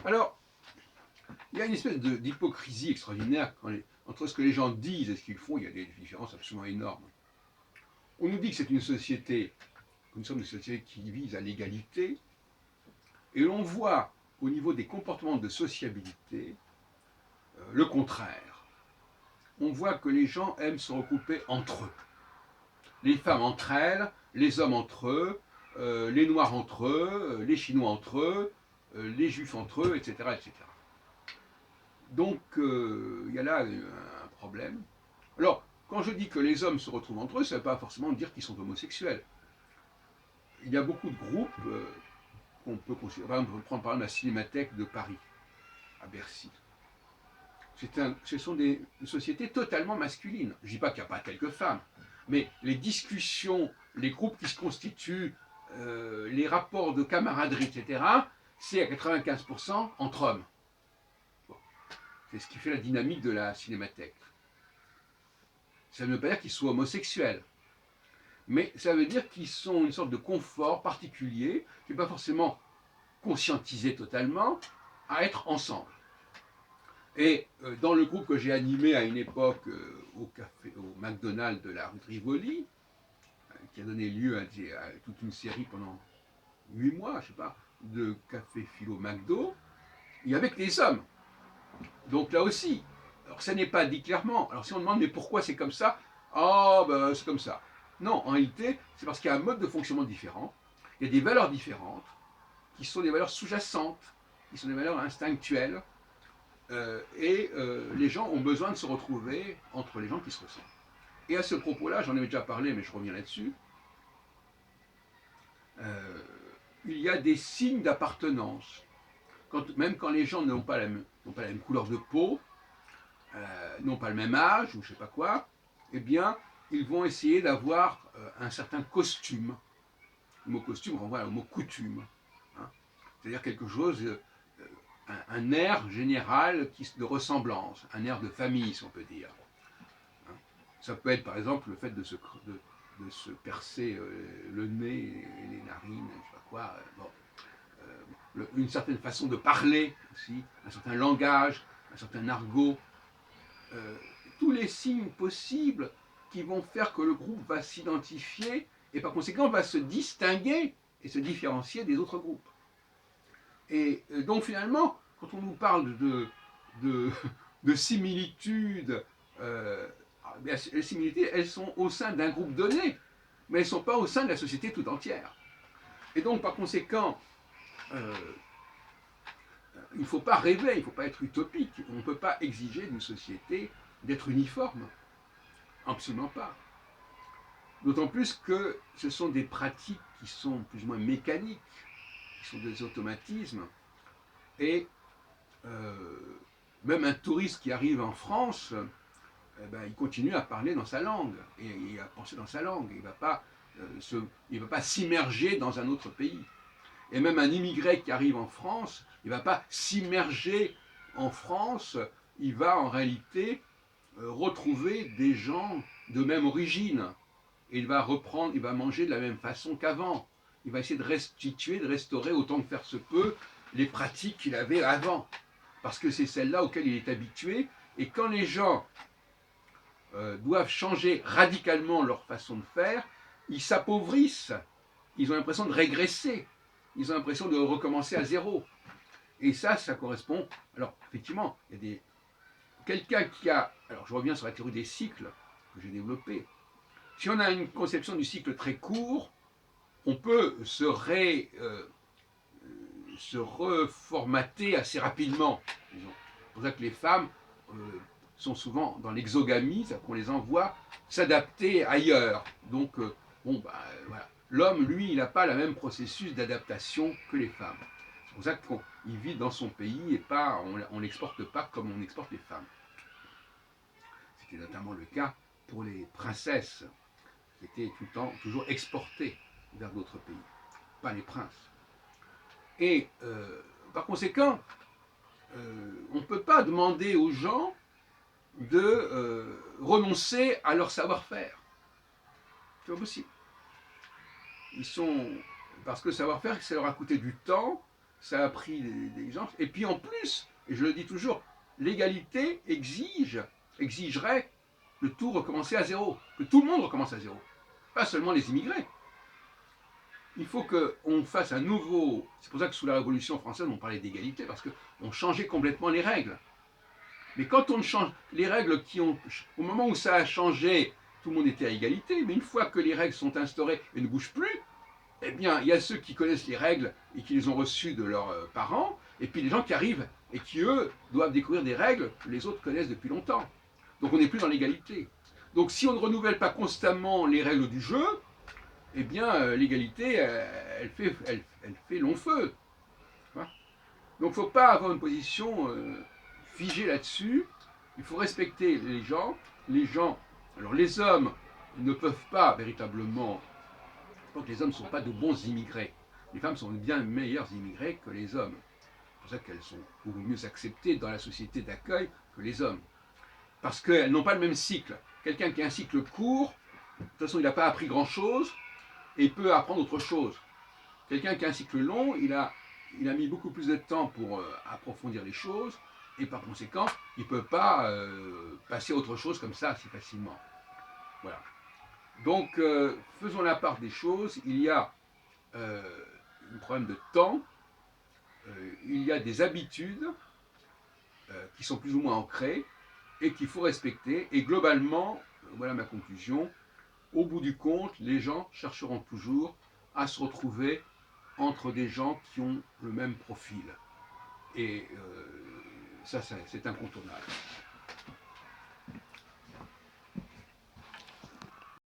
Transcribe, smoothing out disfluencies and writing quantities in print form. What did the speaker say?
Alors, il y a une espèce d'hypocrisie extraordinaire entre ce que les gens disent et ce qu'ils font. Il y a des différences absolument énormes. On nous dit que c'est une société, que nous sommes une société qui vise à l'égalité, et l'on voit au niveau des comportements de sociabilité le contraire. On voit que les gens aiment se regrouper entre eux. Les femmes entre elles, les hommes entre eux, les Noirs entre eux, les Chinois entre eux, les Juifs entre eux, etc. etc. Donc, il y a là un problème. Alors, quand je dis que les hommes se retrouvent entre eux, ça ne veut pas forcément dire qu'ils sont homosexuels. Il y a beaucoup de groupes qu'on peut considérer. Par exemple, on peut prendre par exemple la Cinémathèque de Paris, à Bercy. Ce sont des sociétés totalement masculines. Je ne dis pas qu'il n'y a pas quelques femmes, mais les discussions, les groupes qui se constituent, les rapports de camaraderie, etc., c'est à 95% entre hommes. Bon. C'est ce qui fait la dynamique de la Cinémathèque. Ça ne veut pas dire qu'ils soient homosexuels, mais ça veut dire qu'ils sont une sorte de confort particulier, qui n'est pas forcément conscientisé totalement, à être ensemble. Et dans le groupe que j'ai animé à une époque au McDonald's de la rue de Rivoli, qui a donné lieu à toute une série pendant 8 mois, je sais pas, de café philo McDo, il y avait que des hommes. Donc là aussi, alors ça n'est pas dit clairement. Alors si on demande mais pourquoi c'est comme ça, ah ben c'est comme ça. Non, en réalité, c'est parce qu'il y a un mode de fonctionnement différent, il y a des valeurs différentes, qui sont des valeurs sous-jacentes, qui sont des valeurs instinctuelles, et les gens ont besoin de se retrouver entre les gens qui se ressemblent. Et à ce propos-là, j'en avais déjà parlé, mais je reviens là-dessus, il y a des signes d'appartenance. Même quand les gens n'ont pas la même couleur de peau, n'ont pas le même âge, ou je ne sais pas quoi, eh bien, ils vont essayer d'avoir un certain costume. Le mot costume renvoie au mot coutume. Hein. C'est-à-dire quelque chose, un air général de ressemblance, un air de famille, si on peut dire. Hein. Ça peut être, par exemple, le fait de se percer le nez, les narines, je ne sais pas quoi. Bon. Une certaine façon de parler aussi, un certain langage, un certain argot. Tous les signes possibles qui vont faire que le groupe va s'identifier et par conséquent va se distinguer et se différencier des autres groupes. Et donc finalement, quand on nous parle de similitudes, les similitudes, elles sont au sein d'un groupe donné, mais elles ne sont pas au sein de la société tout entière. Et donc par conséquent, il ne faut pas rêver, il ne faut pas être utopique. On ne peut pas exiger d'une société d'être uniforme. Absolument pas. D'autant plus que ce sont des pratiques qui sont plus ou moins mécaniques, qui sont des automatismes. Et même un touriste qui arrive en France, il continue à parler dans sa langue, et à penser dans sa langue. Il ne va pas s'immerger dans un autre pays. Et même un immigré qui arrive en France, il ne va pas s'immerger en France, il va en réalité retrouver des gens de même origine. Et il va manger de la même façon qu'avant. Il va essayer de restituer, de restaurer autant que faire se peut les pratiques qu'il avait avant. Parce que c'est celles-là auxquelles il est habitué. Et quand les gens doivent changer radicalement leur façon de faire, ils s'appauvrissent. Ils ont l'impression de régresser. Ils ont l'impression de recommencer à zéro. Et ça correspond. Alors, effectivement, il y a quelqu'un qui a. Alors, je reviens sur la théorie des cycles que j'ai développée. Si on a une conception du cycle très court, on peut se reformater assez rapidement. C'est pour ça que les femmes sont souvent dans l'exogamie, c'est-à-dire qu'on les envoie s'adapter ailleurs. Donc, voilà. L'homme, lui, il n'a pas le même processus d'adaptation que les femmes. C'est pour ça qu'il vit dans son pays et on ne l'exporte pas comme on exporte les femmes. C'était notamment le cas pour les princesses, qui étaient tout le temps toujours exportées vers d'autres pays, pas les princes. Et par conséquent, on ne peut pas demander aux gens de renoncer à leur savoir-faire. C'est pas possible. Parce que le savoir-faire, ça leur a coûté du temps, ça a pris des gens. Et puis en plus, et je le dis toujours, l'égalité exigerait de tout recommencer à zéro, que tout le monde recommence à zéro, pas seulement les immigrés. Il faut qu'on fasse un nouveau. C'est pour ça que sous la Révolution française, on parlait d'égalité, parce qu'on changeait complètement les règles. Mais quand on change les règles au moment où ça a changé, tout le monde était à égalité, mais une fois que les règles sont instaurées et ne bougent plus, eh bien, il y a ceux qui connaissent les règles et qui les ont reçues de leurs parents, et puis les gens qui arrivent et qui, eux, doivent découvrir des règles que les autres connaissent depuis longtemps. Donc on n'est plus dans l'égalité. Donc si on ne renouvelle pas constamment les règles du jeu, eh bien, l'égalité, elle fait long feu. Donc il ne faut pas avoir une position figée là-dessus. Il faut respecter les gens. Les gens, alors les hommes ne peuvent pas véritablement. Donc les hommes ne sont pas de bons immigrés. Les femmes sont bien meilleures immigrés que les hommes. C'est pour ça qu'elles sont beaucoup mieux acceptées dans la société d'accueil que les hommes. Parce qu'elles n'ont pas le même cycle. Quelqu'un qui a un cycle court, de toute façon, il n'a pas appris grand-chose et peut apprendre autre chose. Quelqu'un qui a un cycle long, il a mis beaucoup plus de temps pour approfondir les choses et par conséquent, il ne peut pas passer à autre chose comme ça si facilement. Voilà. Donc, faisons la part des choses. Il y a un problème de temps, il y a des habitudes qui sont plus ou moins ancrées et qu'il faut respecter. Et globalement, voilà ma conclusion, au bout du compte, les gens chercheront toujours à se retrouver entre des gens qui ont le même profil. Et ça c'est incontournable.